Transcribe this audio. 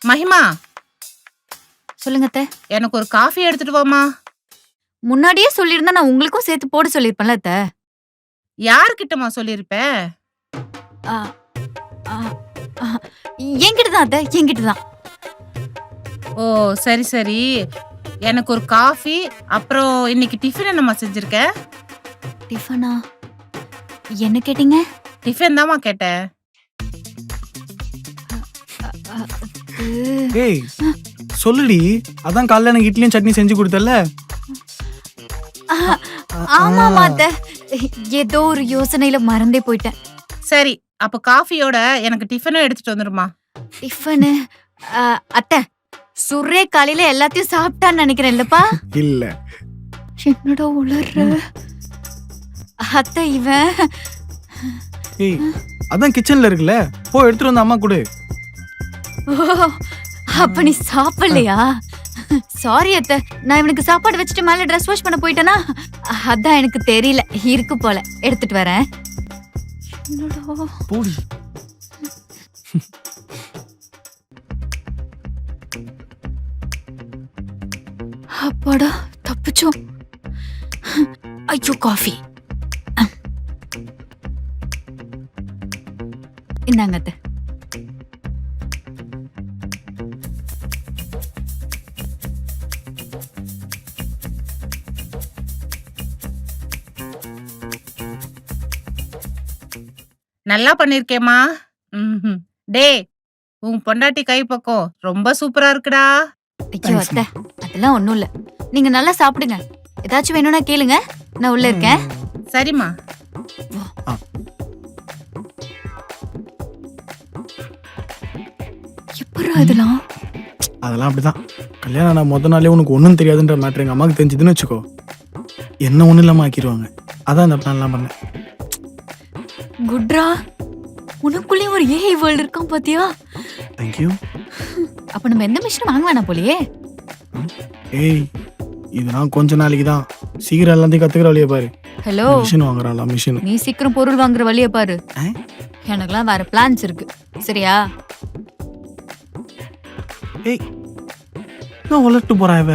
மகிமா, சொல்லுங்க அத்தை. எனக்கு ஒரு காஃபி எடுத்துட்டு வாமா. முன்னாடியே சொல்லியிருந்தா நான் உங்களுக்கும் சேர்த்து போட சொல்லியிருப்பேன்ல அத்தை. யாருக்கிட்டமா சொல்லியிருப்ப? ஆ, ஆ, ஆ, என்கிட்ட தான் அத்தை, என்கிட்ட தான். ஓ சரி சரி. எனக்கு ஒரு காஃபி, அப்புறம் இன்னைக்கு டிஃபன் என்னம்மா செஞ்சிருக்க? டிஃபனா? என்ன கேட்டீங்க? டிஃபன் தாம்மா கேட்டேன். அது ஏய் சொல்லுடி, அதான் காலைல எனக்கு இட்லியும் சட்னி செஞ்சு கொடுத்தல. ஆமாமா அத்தை, ஏதோ ஒரு யோசனையில மறந்தே போயிட்டேன். சரி, அப்ப காஃபியோட எனக்கு டிஃபனும் எடுத்துட்டு வந்துருமா. டிஃபனு அத்தை, சுரே காலையில எல்லாத்தையும் சாப்பிட்டான்னு நினைக்கிறேன் இல்லப்பா? இல்ல என்னடா உளர்ற அத்தை இவன்? ஏய் அதான் கிச்சன்ல இருக்குல்ல, போ எடுத்துட்டு வந்து அம்மா கொடு. ஓ, அப்ப நீ சாப்பிடலையா? சாரி அத்தை, நான் இவனுக்கு சாப்பாடு வச்சுட்டு மேல ட்ரெஸ் வாஷ் பண்ண போயிட்டேனா, அதான் எனக்கு தெரியல. இருக்கு போல, எடுத்துட்டு வரேன். என்னடா போடி. அப்பாடா, தப்பிச்சோம். ஐயோ காஃபி. இந்தாங்க அத்தை. நல்லா பண்ணிருக்கேம்மா. ம்ஹும். டேய், உன் பொண்டாட்டி கை பக்கம் ரொம்ப சூப்பரா இருக்குடா. ஐயோ அத்தை, அதெல்லாம் ஒண்ணும் இல்ல. நீங்க நல்லா சாப்பிடுங்க. ஏதாச்சும் வேணும்னா கேளுங்க, நான் உள்ள இருக்கேன். சரிம்மா. எப்படா இதெல்லாம்? அதெல்லாம் அப்படிதான். கல்யாணம் ஆன முத நாளே உனக்கு ஒன்றும் தெரியாதுன்ற மேட்ரு எங்கள் அம்மாவுக்கு தெரிஞ்சதுன்னு வச்சுக்கோ, என்ன ஒன்றும் இல்லாமல் ஆக்கிடுவாங்க. அதான் அந்த பிளான்லாம் பண்ணேன். குட்ரா, உனக்குள்ளேயும் ஒரு ஏஐ வேர்ல்டு இருக்கான் பாத்தியா? தேங்க்யூ. அப்ப நம்ம எந்த மிஷினும் வாங்க வேணாம் போலயே. ஏய் இதெல்லாம் கொஞ்ச நாளைக்கு தான், சீக்கிரம் எல்லாத்தையும் கற்றுக்கிற வழியை பாரு. ஹலோ, மிஷின் வாங்குறாளா மிஷின்? நீ சீக்கிரம் பொருள் வாங்குற வழிய பாரு. ஆ? எனக்கெல்லாம் வேற பிளான்ஸ் இருக்கு, சரியா? ஏய் நான் வளர்ட்டு போறா இவ.